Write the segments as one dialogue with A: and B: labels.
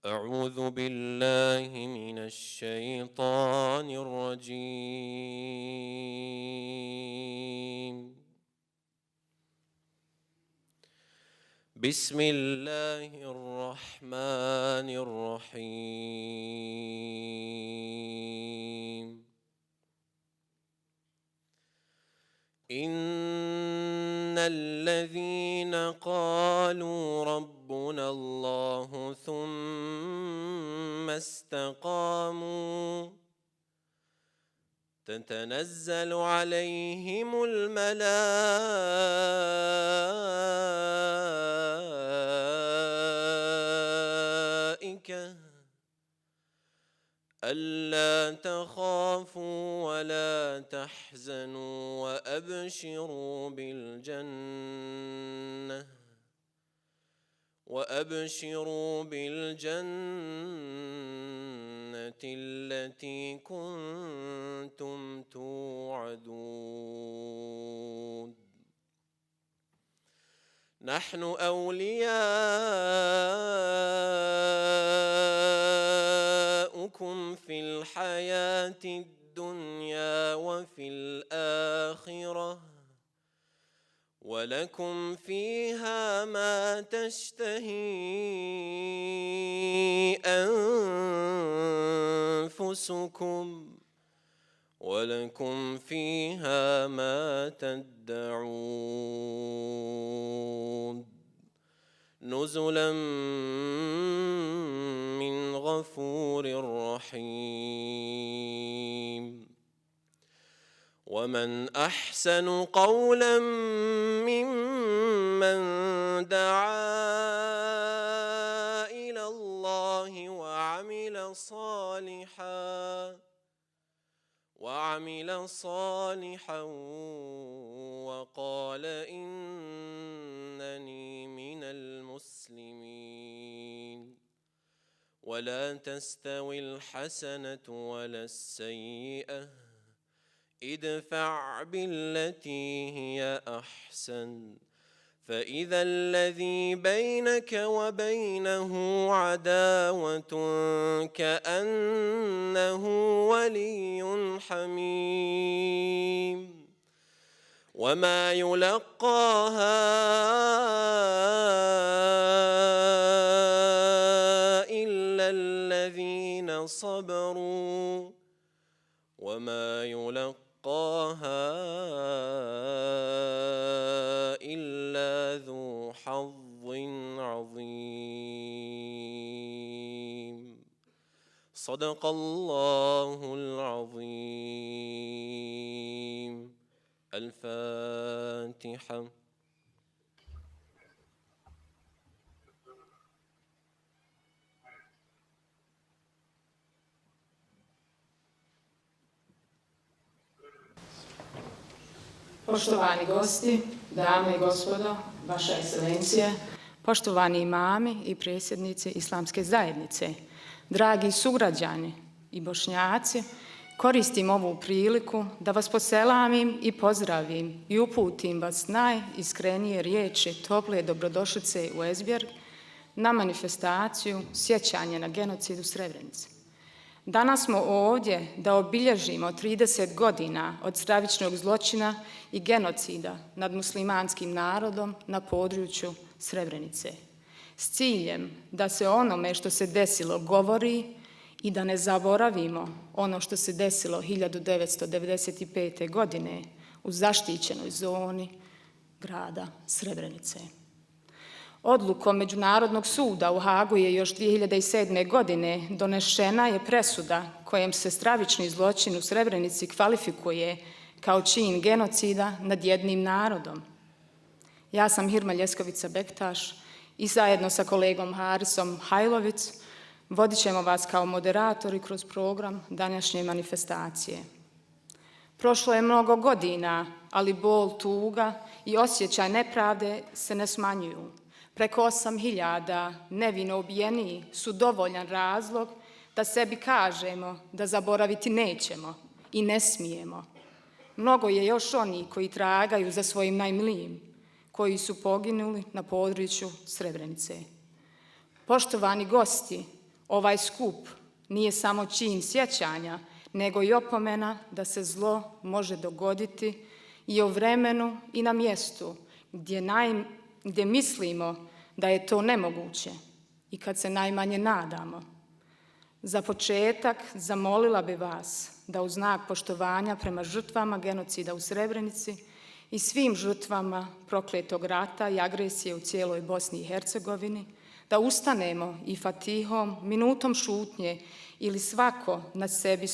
A: أعوذ بالله من الشيطان الرجيم. بسم الله الرحمن الرحيم. إن الذين قالوا ربنا الله ثم استقاموا تتنزل عليهم الملائكة ألا تخافوا ولا تحزنوا وأبشروا بالجنة التي كنتم توعدون. نحن أولياؤكم في الحياة الدنيا وفي الآخرة ولكم فيها ما تشتهي أنفسكم ولكم فيها ما تدعون. نزلا من غفور رحيم. ومن أحسن قولا ممن دعا إلى الله وعمل صالحا وقال إنني من المسلمين. ولا تستوي الحسنة ولا السيئة ادفع بالتي هي أحسن فإذا الذي بينك وبينه عداوة كأنه ولي حميم. وما يلقاها إلا الذين صبروا وما يلقاها إلا ذو حظ عظيم. صدق الله العظيم. الفاتحة.
B: Poštovani gosti, dame i gospodo, vaša ekscelencije, poštovani imami i predsjednici Islamske zajednice, dragi sugrađani i Bošnjaci, koristim ovu priliku da vas poselamim i pozdravim i uputim vas najiskrenije riječi tople dobrodošlice u Esbjerg na manifestaciju sjećanja na genocid u Srebrenici. Danas smo ovdje da obilježimo 30 godina od stravičnog zločina i genocida nad muslimanskim narodom na području Srebrenice, s ciljem da se onome što se desilo govori i da ne zaboravimo ono što se desilo 1995. godine u zaštićenoj zoni grada Srebrenice. Odlukom Međunarodnog suda u Hagu je još 2007. godine donešena je presuda kojom se stravični zločin u Srebrenici kvalifikuje kao čin genocida nad jednim narodom. Ja sam Hirma Ljeskovica Bektaš i zajedno sa kolegom Harisom Hajlovic vodit ćemo vas kao moderatori kroz program današnje manifestacije. Prošlo je mnogo godina, ali bol, tuga i osjećaj nepravde se ne smanjuju. Preko 8.000 nevino ubijenih su dovoljan razlog da sebi kažemo da zaboraviti nećemo i ne smijemo. Mnogo je još onih koji tragaju za svojim najmilijim, koji su poginuli na području Srebrenice. Poštovani gosti, Ovaj skup nije samo čin sjećanja, nego i opomena da se zlo može dogoditi i o vremenu i na mjestu gdje mislimo da je to nemoguće i kad se najmanje nadamo. Za početak zamolila bi vas da u znak poštovanja prema žrtvama genocida u Srebrenici i svim žrtvama prokletog rata i agresije u cijeloj Bosni i Hercegovini, da ustanemo i fatihom, minutom šutnje ili svako na sebi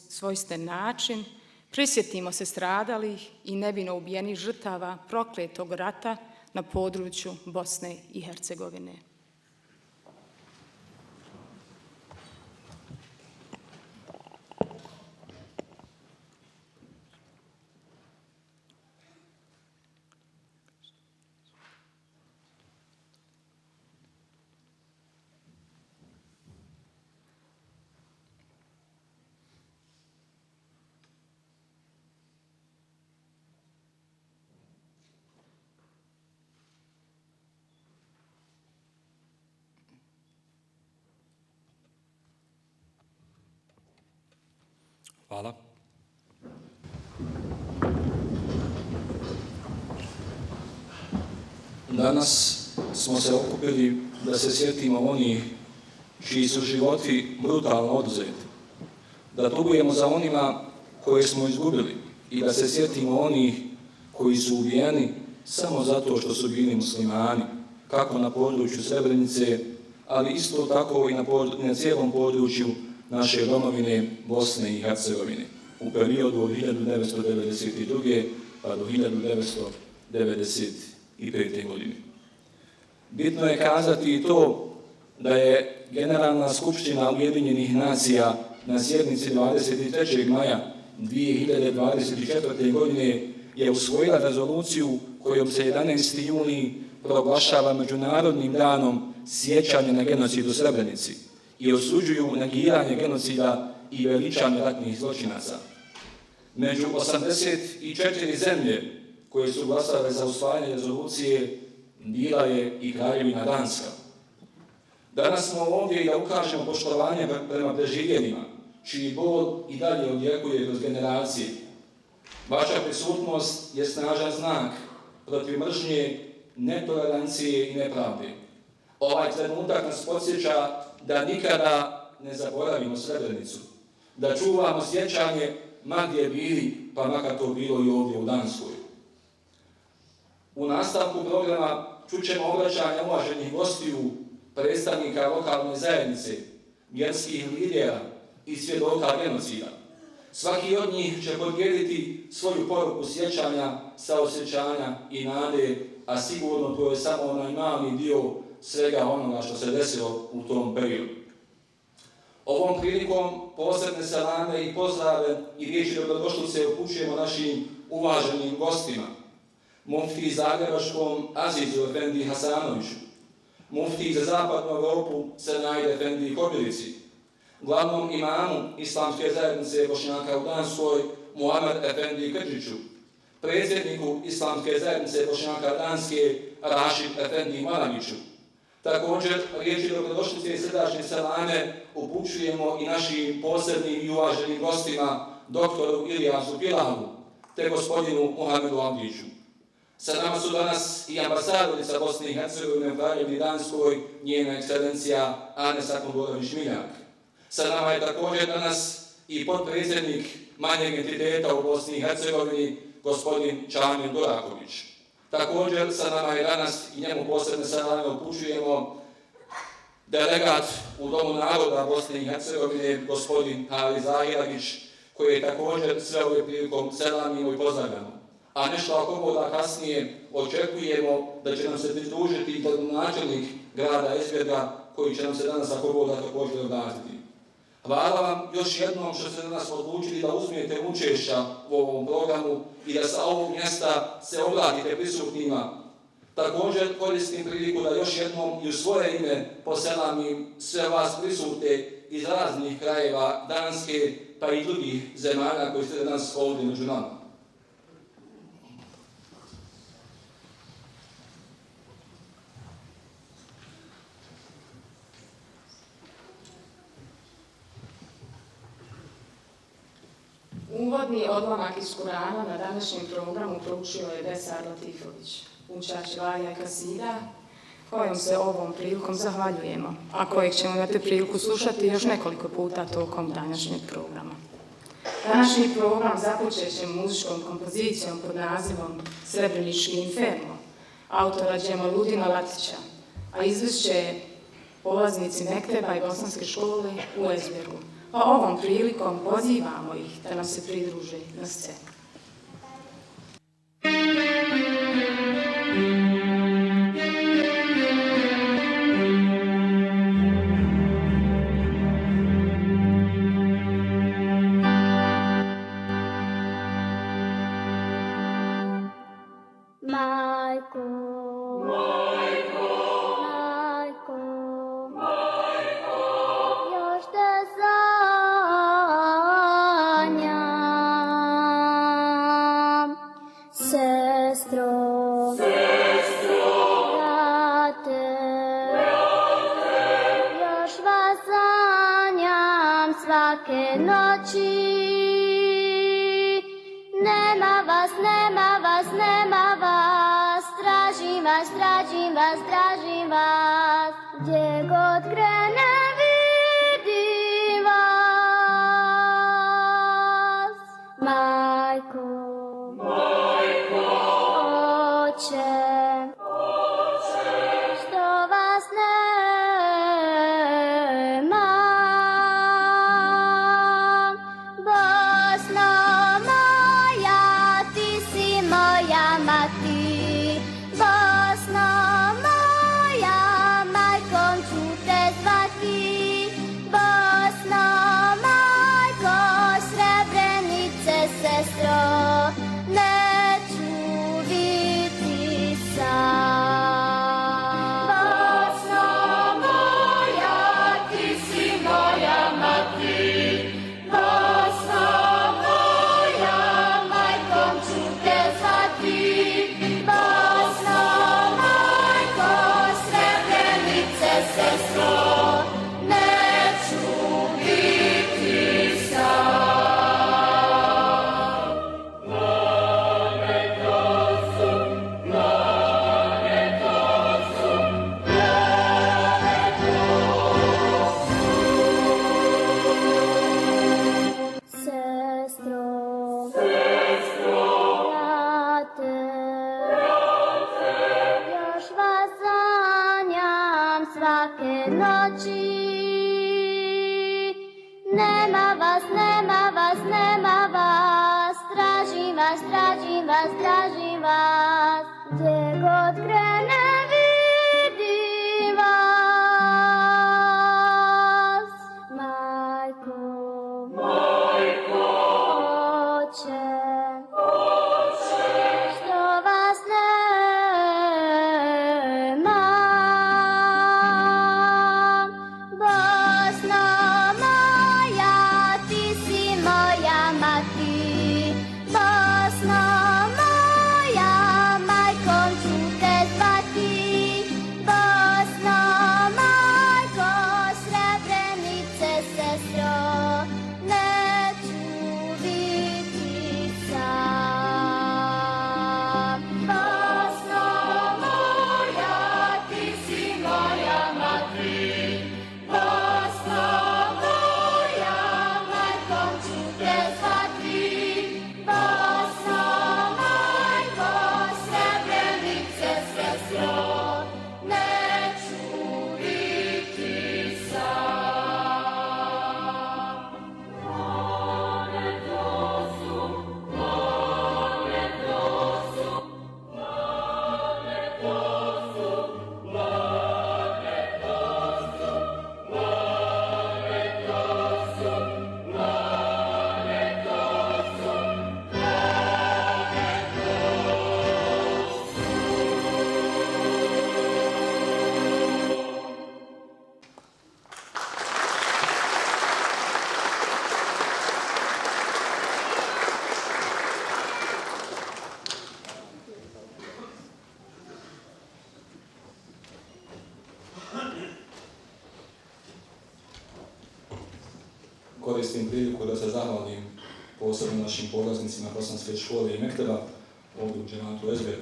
B: svojstven način, prisjetimo se stradalih i nevino ubijenih žrtava prokletog rata na području Bosne i Hercegovine.
C: Hvala. Danas smo se okupili da se sjetimo onih čiji su životi brutalno oduzeti, da tugujemo za onima koje smo izgubili i da se sjetimo onih koji su ubijeni samo zato što su bili muslimani, kako na području Srebrenice, ali isto tako i na cijelom području naše domovine Bosne i Hercegovine u periodu od 1992. pa do 1995. godine. Bitno je kazati i to da je Generalna skupština Ujedinjenih nacija na sjednici 23. maja 2024. godine je usvojila rezoluciju kojom se 11. juni proglašava Međunarodnim danom sjećanja na genocid u Srebrenici i osuđuju negiranje genocida i veličanje ratnih zločinaca. Među 84 zemlje koje su glasale za usvajanje rezolucije bila je i Kraljevina Danska. Danas smo ovdje i da ukažemo poštovanje prema preživjelima, čiji bol i dalje odjekuje kroz generacije. Vaša prisutnost je snažan znak protiv mržnje, netolerancije i nepravde. Ovaj trenutak nas podsjeća da nikada ne zaboravimo Srebrenicu, da čuvamo sjećanje ma gdje bili, pa makar to bilo i ovdje u Danskoj. U nastavku programa čućemo obraćanja uvaženih gostiju, predstavnika lokalne zajednice, vjerskih lidera i svjedoka genocida. Svaki od njih će podijeliti svoju poruku sjećanja, saosjećanja i nade, a sigurno to je samo onaj mali dio svega onoga što se desilo u tom periodu. Ovom prilikom posebne salame i pozdrave i riječi dobrodošlice upućujemo našim uvaženim gostima, muftiji Zagrebačkom Azizu Efendi Hasanoviću, muftiji za zapadnu Europu Senaid Efendi Kobilici, glavnom imamu Islamske zajednice Bošnjaka u Danskoj Muamer Efendi Krđiću, predsjedniku Islamske zajednice Bošnjaka Danske Rašid Efendi Maragiću. Također, riječi dobrodošlice i srdačne salame upućujemo i našim posebnim i uvaženim gostima, doktoru Ilijasu Pilavu, te gospodinu Muhamedu Abdiću. Sa nama su danas i ambasadorica Bosne i Hercegovine u Kraljevini Danskoj, njena ekscelencija Anesa Kondorović-Miljak. Sa nama je također danas i potpredsjednik manjeg entiteta u Bosni i Hercegovini, gospodin Čamil Duraković. Također sa nama je danas i njemu posebne salame upućujemo delegat u Domu naroda Bosne i Hercegovine, gospodin Ali Zahiragić, koji je također sve ove prilikom selamimo i pozdravljamo. A nešto ako boda kasnije očekujemo da će nam se pridružiti gradonačelnik grada Esbjerga, koji će nam se danas ako boda također obratiti. Hvala vam još jednom što ste danas odlučili da uzmete učešća u ovom programu i da sa ovog mjesta se obratite prisutnima. Također koristim priliku da još jednom i u svoje ime poselamim sve vas prisutne iz raznih krajeva Danske pa i drugih zemalja koji ste danas ovdje među nama.
B: Uvodni odlomak iz Kurana na današnjem programu proučio je Besar Latifović, učač Laja Kasida, kojom se ovom prilikom zahvaljujemo, a kojeg ćemo imati priliku slušati još nekoliko puta tokom današnjeg programa. Današnji program započet ćemo muzičkom kompozicijom pod nazivom Srebrenički inferno, autora Džemaludina Latića, a izvešće je polaznici Mekteba i Bosanske škole u Esbergu. A ovom prilikom pozivamo ih da nam se pridruže na scenu.
D: Tražim vas, gdje god krenem vidim vas. Majko, oče, što vas nema. Bosno moja, ti si moja mati. Bosno moja, majkom ću te zvati. Bosno majko, Srebrenice sestro, neću biti sam. Bosno moja, ti si moja mati. Bosno moja, majkom ću te zvati. Bosno majko, Srebrenice sestro, neću biti sam. Sestro, brate, još vas sanjam svake noći. Nema vas, nema vas, nema vas. Tražim vas, tražim vas, tražim vas. Gdje god krenem vidim vas. Majko, oče, što vas nema. Bosno moja, ti si moja mati. Bosno moja, majkom ću te zvati. Bosno majko, Srebrenice sestro, neću biti sam. Bosno moja, ti si moja mati. Bosno moja, majkom ću te zvati. Bosno majko, Srebrenice sestro, neću biti sam.
C: Koristim priliku da se zahvalim posebno našim polaznicima Bosanske škole i Mekteba, ovdje u džematu Ezberg.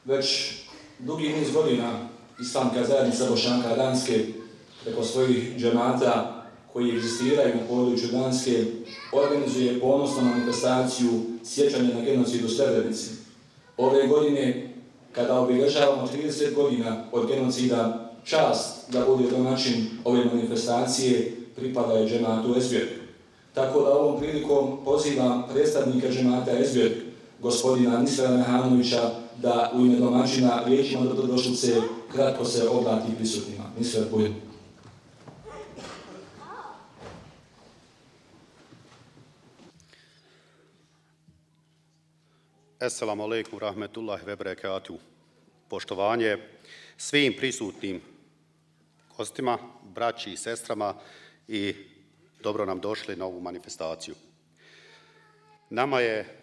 C: Već dugi niz godina Islamska zajednica Bošnjaka Danske preko svojih džemata koji egzistiraju u području Danske organizuje ponosnu manifestaciju sjećanja na genocid u Srebrenici. Ove godine, kada obilježavamo 30 godina od genocida, čast da bude domaćin ove manifestacije pripada je džematu Ezberg. Tako da ovom prilikom pozivam predstavnika džemata Ezberg, gospodina Nisra Mehanovića, da u ime domaćina riječima dobrodošlice kratko se obrati prisutnima. Nisra, bujim.
E: Assalamu alaikum rahmetullahi ve berekatuh. Poštovanje svim prisutnim gostima, braći i sestrama i dobro nam došli na ovu manifestaciju. Nama je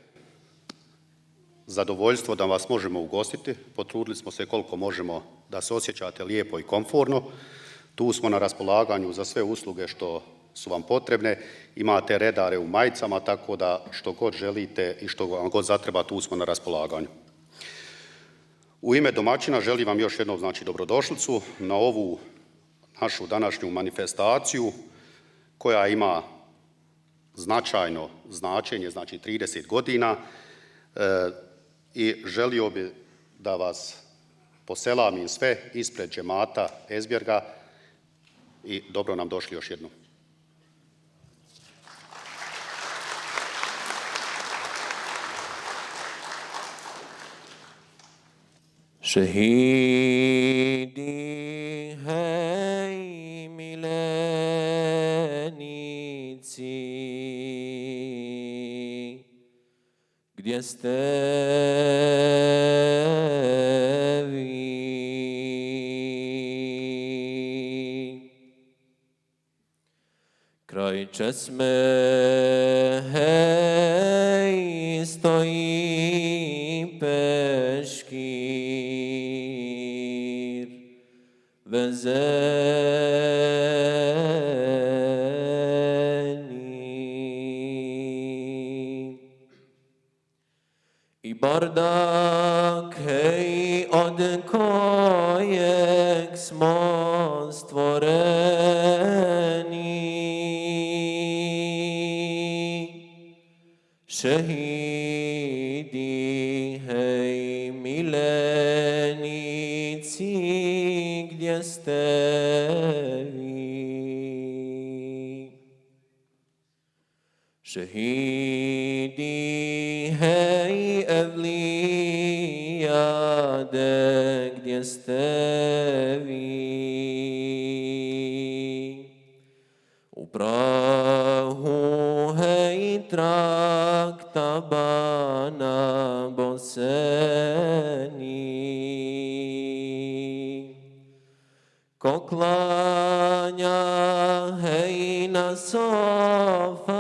E: zadovoljstvo da vas možemo ugostiti. Potrudili smo se koliko možemo da se osjećate lijepo i komforno. Tu smo na raspolaganju za sve usluge što su vam potrebne. Imate redare u majicama, tako da što god želite i što vam god zatreba, tu smo na raspolaganju. U ime domaćina želim vam još jednom dobrodošlicu na ovu našu današnju manifestaciju koja ima značajno značenje, 30 godina, i želio bi da vas poselamim sve ispred džemata Ezberga i dobro nam došli još jednom.
A: Šehidi, hej milenici, gdje ste vi? Kraj česme, hej, stoji peškir, vezeni. I bardak, hej, od kojeg smo stvoreni. Šehidi, hej, milenici, gdje ste vi? Šehidi, hej, evlijade, gdje ste vi? U prahu, hej, trak tabana boseni. Ko klanja, hej, na sofama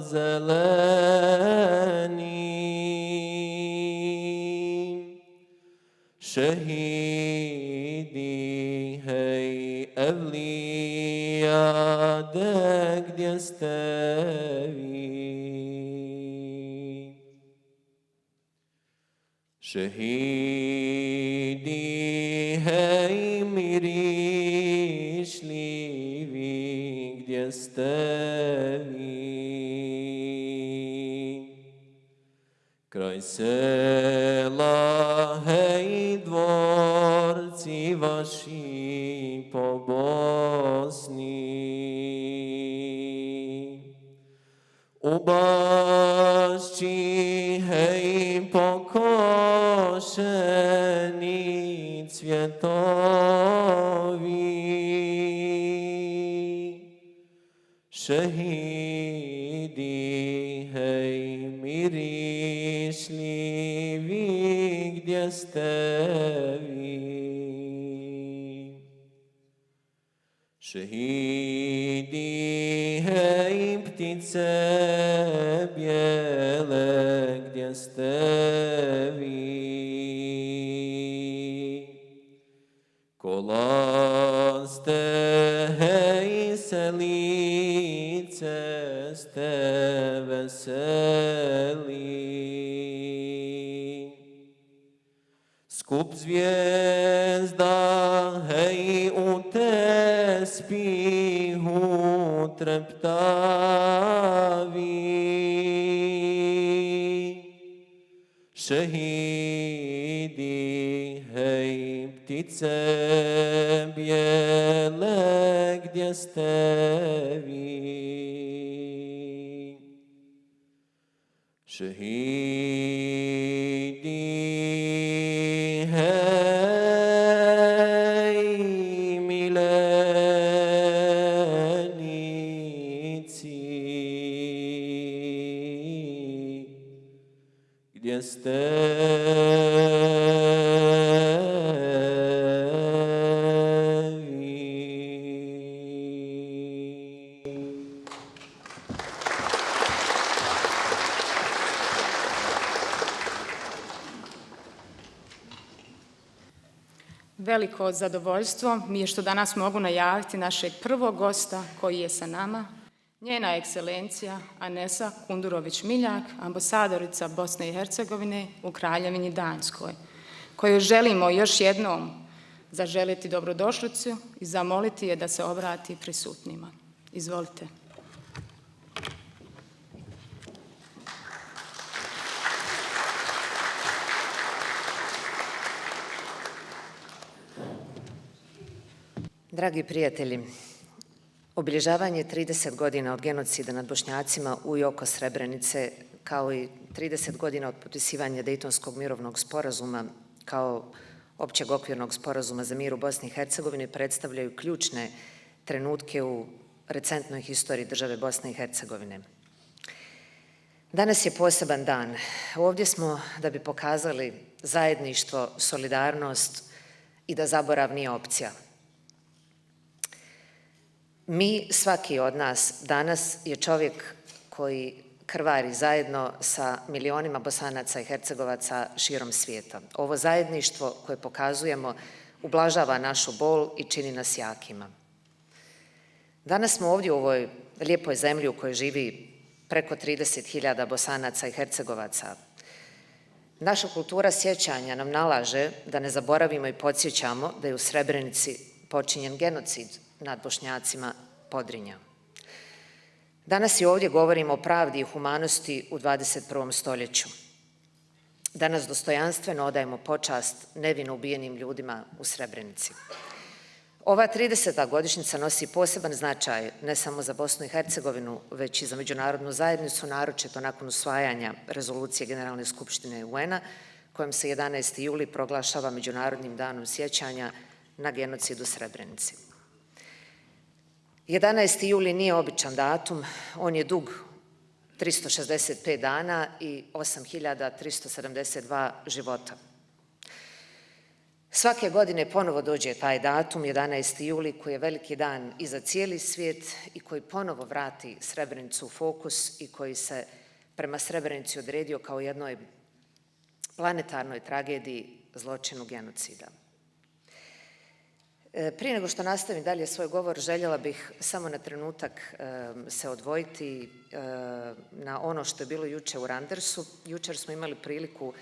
A: zelenim. Šehidi, hej, evlijade, gdje ste vi? Šehidi, hej, mirišljivi, gdje ste vi? Kraj sela, hej, dvorci vaši po Bosni. U bašči, hej, pokošeni cvjetovi. Šehidi, hej, mirišljivi, gdje ste vi? Šehidi, hej, ptice bijele, gdje ste vi? Kolaste, hej, selice ste veseli. Skup zvijezda, hej, u tespihu treptavi. Šehidi, hej, ptice bijele, gdje ste vi? Šehidi, hej, milenici, gdje ste vi?
B: Veliko zadovoljstvo mi je što danas mogu najaviti našeg prvog gosta koji je sa nama, njena ekscelencija Anesa Kundurović-Miljak, ambasadorica Bosne i Hercegovine u Kraljevini Danskoj, kojoj želimo još jednom zaželiti dobrodošlicu i zamoliti je da se obrati prisutnima. Izvolite.
F: Dragi prijatelji, obilježavanje 30 godina od genocida nad Bošnjacima u i oko Srebrenice, kao i 30 godina od potpisivanja Dejtonskog mirovnog sporazuma kao općeg okvirnog sporazuma za mir u Bosni i Hercegovini predstavljaju ključne trenutke u recentnoj historiji države Bosne i Hercegovine. Danas je poseban dan. Ovdje smo da bi pokazali zajedništvo, solidarnost i da zaborav nije opcija. Mi, svaki od nas danas je čovjek koji krvari zajedno sa milionima Bosanaca i Hercegovaca širom svijeta. Ovo zajedništvo koje pokazujemo ublažava našu bol i čini nas jakima. Danas smo ovdje u ovoj lijepoj zemlji u kojoj živi preko 30.000 Bosanaca i Hercegovaca. Naša kultura sjećanja nam nalaže da ne zaboravimo i podsjećamo da je u Srebrenici počinjen genocid nad Bošnjacima Podrinja. Danas i ovdje govorimo o pravdi i humanosti u 21. stoljeću. Danas dostojanstveno odajemo počast nevino ubijenim ljudima u Srebrenici. Ova 30. godišnjica nosi poseban značaj ne samo za Bosnu i Hercegovinu, već i za međunarodnu zajednicu, naročito nakon usvajanja rezolucije Generalne skupštine UN-a, kojom se 11. juli proglašava Međunarodnim danom sjećanja na genocid u Srebrenici. 11. juli nije običan datum, on je dug 365 dana i 8.372 života. Svake godine ponovo dođe taj datum, 11. juli, koji je veliki dan i za cijeli svijet i koji ponovo vrati Srebrenicu u fokus i koji se prema Srebrenici odredio kao jednoj planetarnoj tragediji, zločinu genocida. Prije nego što nastavim dalje svoj govor, željela bih samo na trenutak se odvojiti na ono što je bilo jučer u Randersu. Jučer smo imali priliku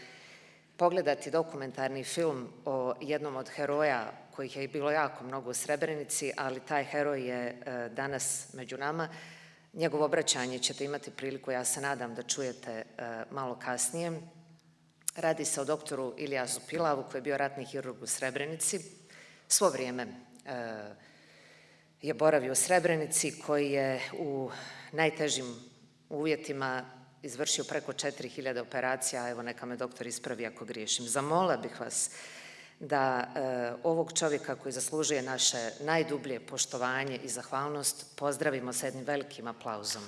F: pogledati dokumentarni film o jednom od heroja, kojih je bilo jako mnogo u Srebrenici, ali taj heroj je danas među nama. Njegovo obraćanje ćete imati priliku, ja se nadam, da čujete malo kasnije. Radi se o doktoru Iljasu Pilavu, koji je bio ratni hirurg u Srebrenici. Svo vrijeme je boravio u Srebrenici, koji je u najtežim uvjetima izvršio preko 4.000 operacija, evo neka me doktor ispravi ako griješim. Zamolila bih vas da ovog čovjeka koji zaslužuje naše najdublje poštovanje i zahvalnost pozdravimo s jednim velikim aplauzom.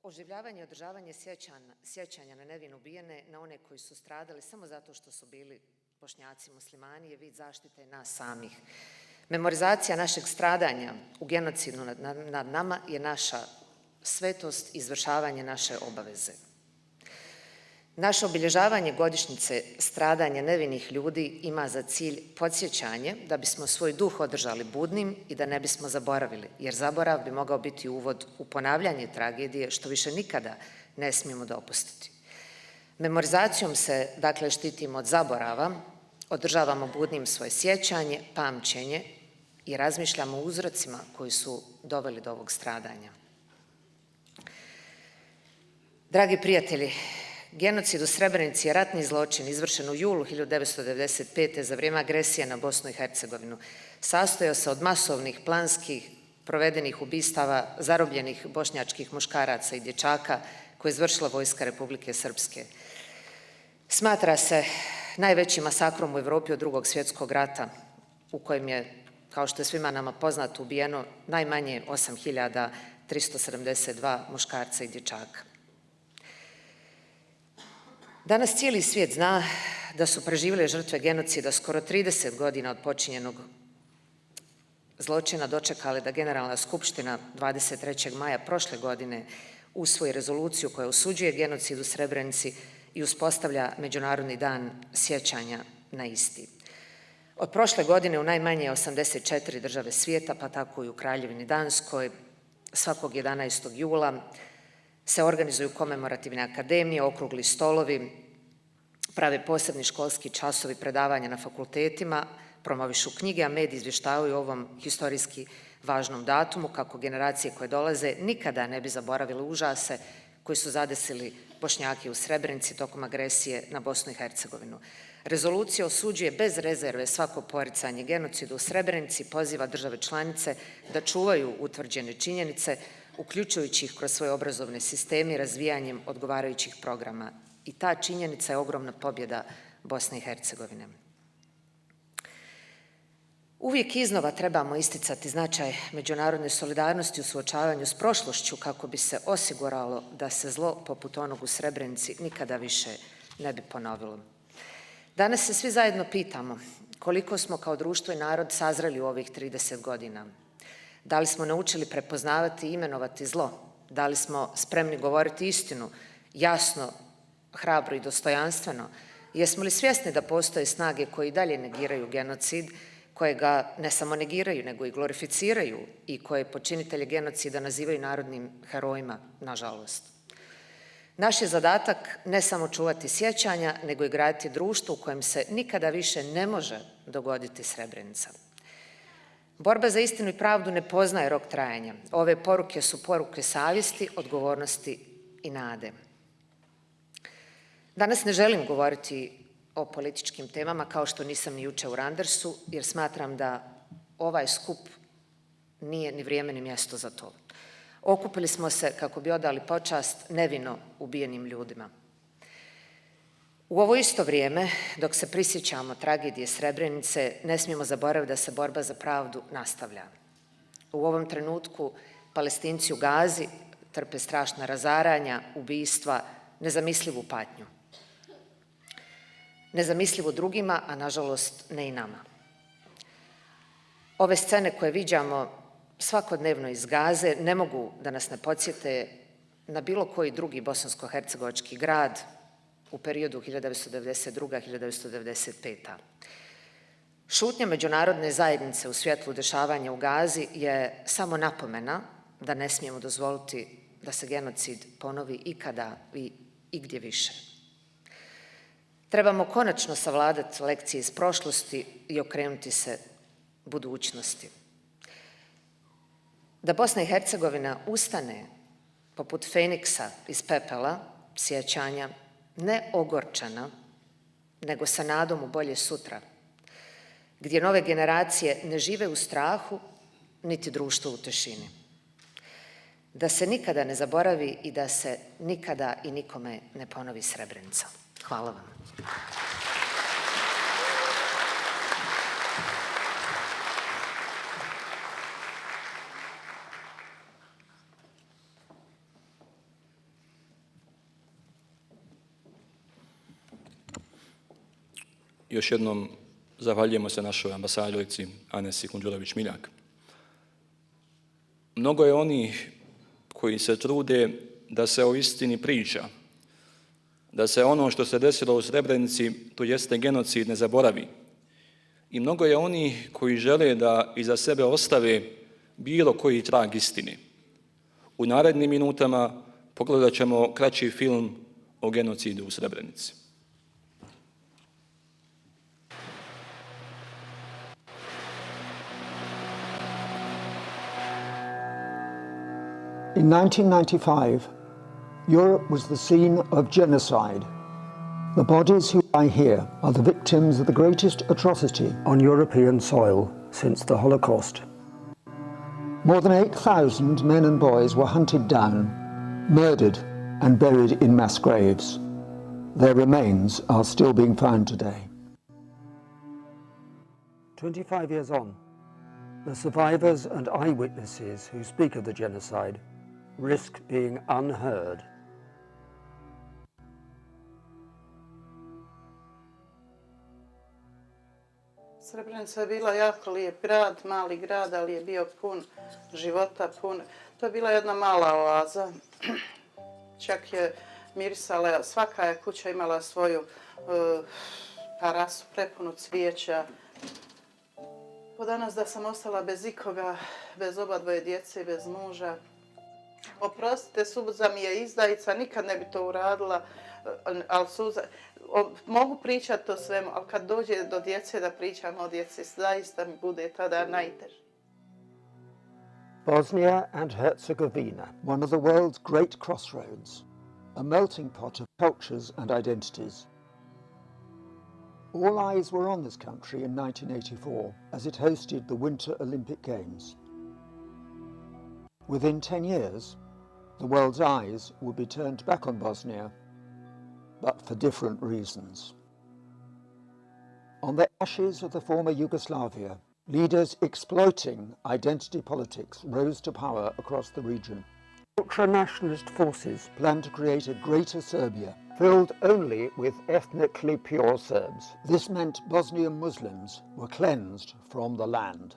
F: Oživljavanje i održavanje sjećanja na nevino ubijene, na one koji su stradali samo zato što su bili Bošnjaci muslimani, je vid zaštite nas samih. Memorizacija našeg stradanja u genocidu nad nama je naša svetost i izvršavanje naše obaveze. Naše obilježavanje godišnjice stradanja nevinih ljudi ima za cilj podsjećanje da bismo svoj duh održali budnim i da ne bismo zaboravili, jer zaborav bi mogao biti uvod u ponavljanje tragedije, što više nikada ne smijemo dopustiti. Memorizacijom se, dakle, štitimo od zaborava, održavamo budnim svoje sjećanje, pamćenje i razmišljamo o uzrocima koji su doveli do ovog stradanja. Dragi prijatelji, genocid u Srebrenici je ratni zločin izvršen u julu 1995. za vrijeme agresije na Bosnu i Hercegovinu. Sastojao se od masovnih, planskih, provedenih ubistava zarobljenih bošnjačkih muškaraca i dječaka koje je izvršila vojska Republike Srpske. Smatra se najvećim masakrom u Europi od Drugog svjetskog rata, u kojem je, kao što je svima nama poznato, ubijeno najmanje 8.372 muškarca i dječaka. Danas cijeli svijet zna da su preživjele žrtve genocida skoro 30 godina od počinjenog zločina dočekale da Generalna skupština 23. maja prošle godine usvoji rezoluciju koja osuđuje genocid u Srebrenici i uspostavlja Međunarodni dan sjećanja na isti. Od prošle godine u najmanje 84 države svijeta, pa tako i u Kraljevini Danskoj, svakog 11. jula se organizuju komemorativne akademije, okrugli stolovi, prave posebni školski časovi predavanja na fakultetima, promovišu knjige, a mediji izvještavaju o ovom historijski važnom datumu kako generacije koje dolaze nikada ne bi zaboravile užase koji su zadesili Bošnjake u Srebrenici tokom agresije na Bosnu i Hercegovinu. Rezolucija osuđuje bez rezerve svako poricanje genocidu u Srebrenici, poziva države članice da čuvaju utvrđene činjenice, uključujući ih kroz svoje obrazovne sisteme i razvijanjem odgovarajućih programa. I ta činjenica je ogromna pobjeda Bosne i Hercegovine. Uvijek iznova trebamo isticati značaj međunarodne solidarnosti u suočavanju s prošlošću kako bi se osiguralo da se zlo poput onog u Srebrenici nikada više ne bi ponovilo. Danas se svi zajedno pitamo koliko smo kao društvo i narod sazreli u ovih 30 godina. Da li smo naučili prepoznavati i imenovati zlo? Da li smo spremni govoriti istinu, jasno, hrabro i dostojanstveno? Jesmo li svjesni da postoje snage koje i dalje negiraju genocid, koje ga ne samo negiraju, nego i glorificiraju i koje počinitelje genocida nazivaju narodnim herojima, nažalost? Naš je zadatak ne samo čuvati sjećanja, nego i graditi društvo u kojem se nikada više ne može dogoditi Srebrenica. Borba za istinu i pravdu ne poznaje rok trajanja. Ove poruke su poruke savjesti, odgovornosti i nade. Danas ne želim govoriti o političkim temama kao što nisam ni jučer u Randersu, jer smatram da ovaj skup nije ni vrijeme ni mjesto za to. Okupili smo se kako bi odali počast nevino ubijenim ljudima. U ovo isto vrijeme, dok se prisjećamo tragedije Srebrenice, ne smijemo zaboraviti da se borba za pravdu nastavlja. U ovom trenutku Palestinci u Gazi trpe strašna razaranja, ubistva, nezamislivu patnju. Nezamislivo drugima, a nažalost ne i nama. Ove scene koje viđamo svakodnevno iz Gaze ne mogu da nas ne podsjete na bilo koji drugi bosansko-hercegovački grad u periodu 1992-1995. Šutnja međunarodne zajednice u svjetlu dešavanja u Gazi je samo napomena da ne smijemo dozvoliti da se genocid ponovi ikada i igdje više. Trebamo konačno savladati lekcije iz prošlosti i okrenuti se budućnosti. Da Bosna i Hercegovina ustane poput Feniksa iz pepela sjećanja, ne ogorčana, nego sa nadom u bolje sutra, gdje nove generacije ne žive u strahu, niti društvo u tišini. Da se nikada ne zaboravi i da se nikada i nikome ne ponovi Srebrenica. Hvala vam.
C: još jednom zahvaljujemo se našoj ambasadorici Anesi Kunđurović-Miljak. Mnogo je onih koji se trude da se o istini priča, da se ono što se desilo u Srebrenici, to jeste genocid, ne zaboravi. I mnogo je onih koji žele da iza sebe ostave bilo koji trag istine. U narednim minutama pogledat ćemo kraći film o genocidu u Srebrenici.
G: In 1995, Europe was the scene of genocide. The bodies who lie here are the victims of the greatest atrocity on European soil since the Holocaust. More than 8,000 men and boys were hunted down, murdered and buried in mass graves. Their remains are still being found today. 25 years on, the survivors and eyewitnesses who speak of the genocide risk being unheard.
H: Srebrenica je bila jako lijep grad, mali grad, ali je bio pun života, To je bila jedna mala oaza. Čak je mirisala, svaka je kuća imala svoju terasu prepunu cvijeća. Po danas da sam ostala bez ikoga, bez oba dvoje djece, bez muža. Oprostite, suza mi je izdajica, nikad ne bi to uradila, ali mogu pričati o svemu, ali kad dođe do djece da pričam o djeci, zaista mi bude tada najteže.
G: Bosnia and Herzegovina, one of the world's great crossroads, a melting pot of cultures and identities. All eyes were on this country in 1984 as it hosted the Winter Olympic Games. Within 10 years, the world's eyes would be turned back on Bosnia, but for different reasons. On the ashes of the former Yugoslavia, leaders exploiting identity politics rose to power across the region. Ultra-nationalist forces planned to create a greater Serbia, filled only with ethnically pure Serbs. This meant Bosnian Muslims were cleansed from the land.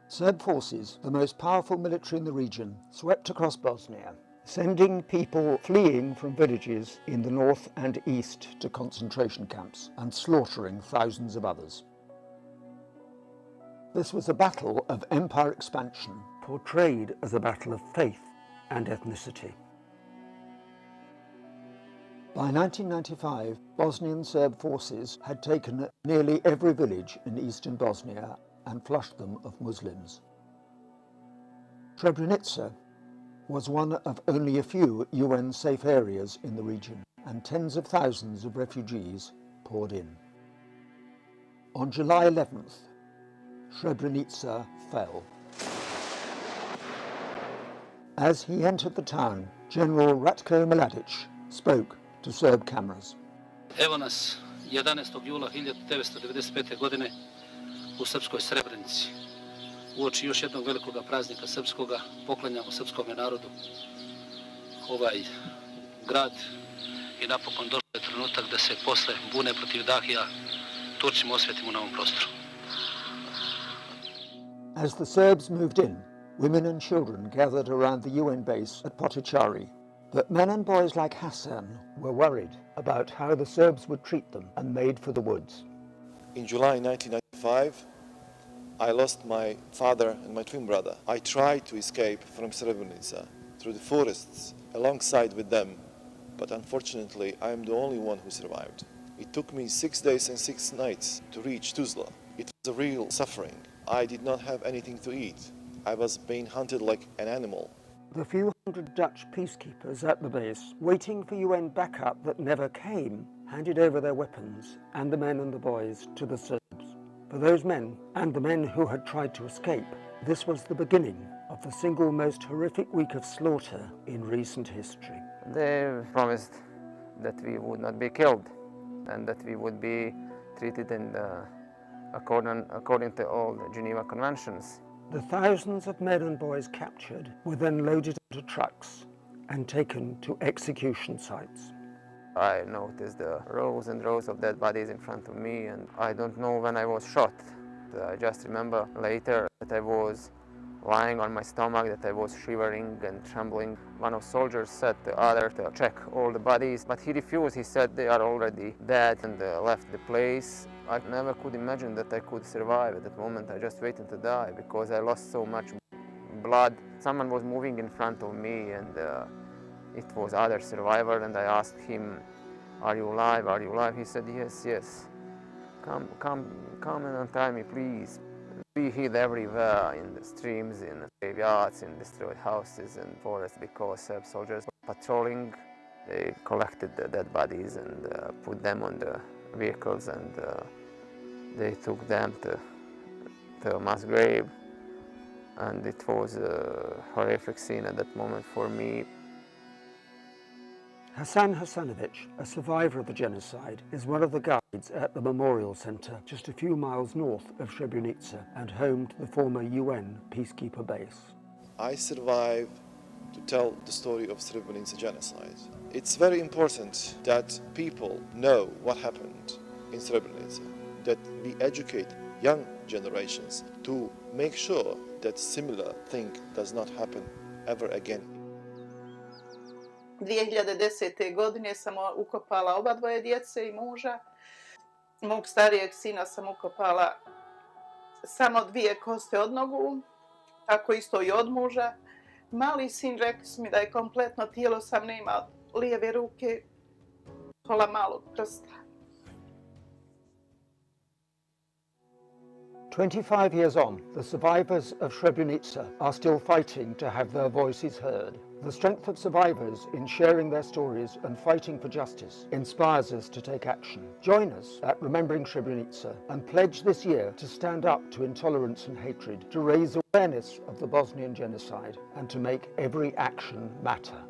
G: Serb forces, the most powerful military in the region, swept across Bosnia, sending people fleeing from villages in the north and east to concentration camps and slaughtering thousands of others. This was a battle of empire expansion, portrayed as a battle of faith and ethnicity. By 1995, Bosnian Serb forces had taken nearly every village in eastern Bosnia and flushed them of Muslims. Srebrenica was one of only a few UN safe areas in the region, and tens of thousands of refugees poured in. On July 11th, Srebrenica fell. As he entered the town, General Ratko Mladic spoke to Serb cameras.
I: Evo nas 11. jula 1995. godine u srpskoj Srebrenici. Uoči još jednog velikog praznika srpskoga, poklanjamo srpskom narodu ovaj grad i napokon došao je trenutak da se posle bune protiv Dahija Turcima osvetimo na ovom prostoru.
G: As the Serbs moved in, women and children gathered around the UN base at Potocari. But men and boys like Hassan were worried about how the Serbs would treat them and made for the woods.
J: In July 1995, I lost my father and my twin brother. I tried to escape from Srebrenica through the forests alongside with them, but unfortunately I am the only one who survived. It took me 6 days and 6 nights to reach Tuzla. It was a real suffering. I did not have anything to eat. I was being hunted like an animal.
G: The few hundred Dutch peacekeepers at the base, waiting for UN backup that never came, handed over their weapons and the men and the boys to the Serbs. For those men and the men who had tried to escape, this was the beginning of the single most horrific week of slaughter in recent history.
K: They promised that we would not be killed and that we would be treated according to all the Geneva Conventions.
G: The thousands of men and boys captured were then loaded into trucks and taken to execution sites.
K: I noticed the rows and rows of dead bodies in front of me, and I don't know when I was shot. I just remember later that I was lying on my stomach, that I was shivering and trembling. One of the soldiers said to the other to check all the bodies, but he refused. He said they are already dead and left the place. I never could imagine that I could survive at that moment. I just waited to die because I lost so much blood. Someone was moving in front of me, and it was other survivor, and I asked him, "Are you alive? Are you alive?" He said, "Yes, yes. Come and untie me, please." We hid everywhere, in the streams, in graveyards, in destroyed houses and forests, because Serb soldiers were patrolling. They collected the dead bodies and put them on the vehicles, and they took them to a mass grave. And it was a horrific scene at that moment for me.
G: Hassan Hassanovic, a survivor of the genocide, is one of the guides at the Memorial Centre, just a few miles north of Srebrenica and home to the former UN peacekeeper base.
J: I survived to tell the story of Srebrenica genocide. It's very important that people know what happened in Srebrenica, that we educate young generations to make sure that similar thing does not happen ever again.
H: 2010. godine sam ukopala oba dvoje djece i muža. Mog starijeg sina sam ukopala samo 2 koste od nogu, tako isto i od muža. Mali sin, rekli su mi da je kompletno tijelo, sam nema lijeve ruke, pola malog prsta.
G: 25 years on, the survivors of Srebrenica are still fighting to have their voices heard. The strength of survivors in sharing their stories and fighting for justice inspires us to take action. Join us at Remembering Srebrenica and pledge this year to stand up to intolerance and hatred, to raise awareness of the Bosnian genocide, and to make every action matter.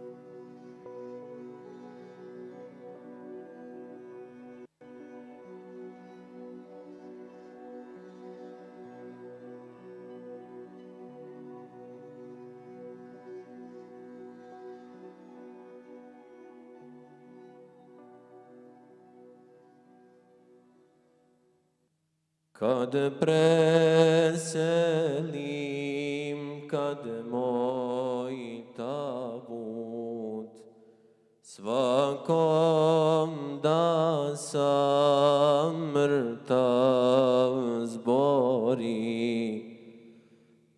A: Kad preselim, kad moj tabut svakom da sam mrtav zbori,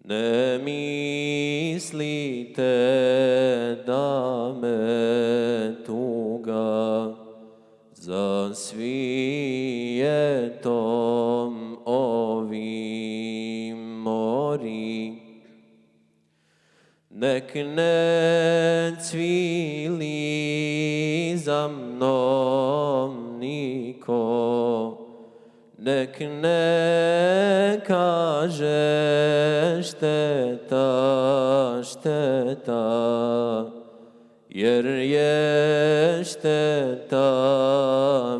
A: ne mislite da me tuga za svijetom ovim mori. Nek ne cvili za mnom niko, nek ne kaže šteta, šteta, jer je šteta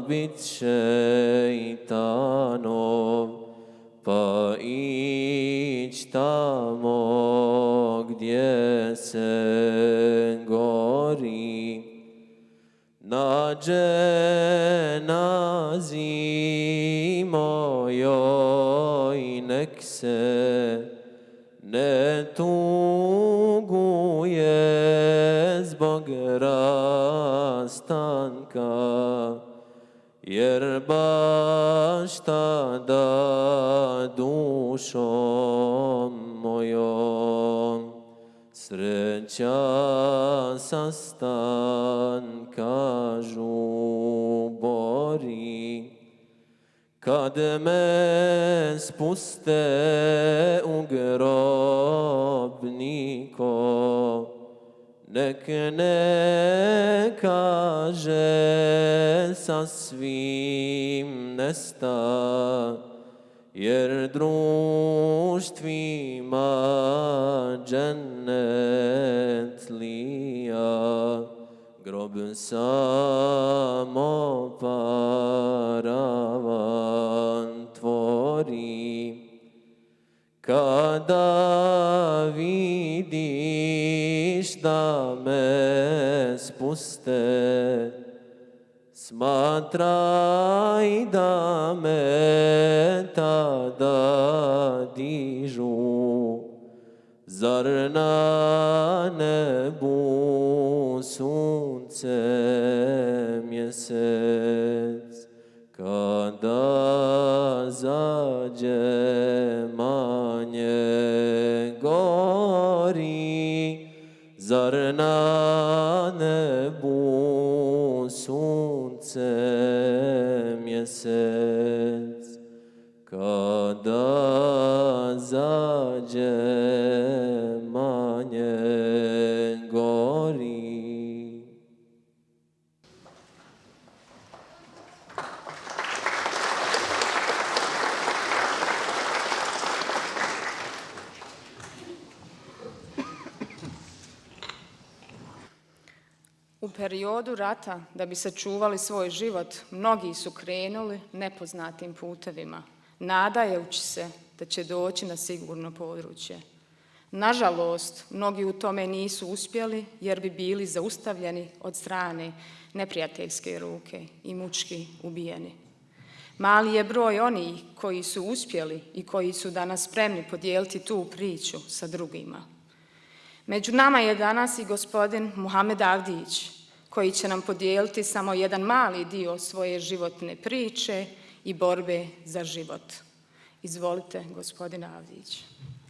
A: bit šeitanov, pa ić tamo gdje se gori. Na dženazi mojoj nek se ne tuguje zbog rastanka, jer baš tada dušom mojom sreća sastan, kažu, bori. Kad me spuste u grob niko, nek ne kaže sa svim nesta, jer društvima džennet lija, grob samo paravan tvori. Kada vidiš da me spuste, smatraj da me tada dižu, zar na nebu sunce mjesec, kada zađe manje gori, zar na nebu sunce mjesec, kada zađe manje gori.
B: U periodu rata, da bi sačuvali svoj život, mnogi su krenuli nepoznatim putevima, nadajući se da će doći na sigurno područje. Nažalost, mnogi u tome nisu uspjeli jer bi bili zaustavljeni od strane neprijateljske ruke i mučki ubijeni. Mali je broj onih koji su uspjeli i koji su danas spremni podijeliti tu priču sa drugima. Među nama je danas i gospodin Muhamed Avdić, koji će nam podijeliti samo jedan mali dio svoje životne priče i borbe za život. Izvolite, gospodine Avdić.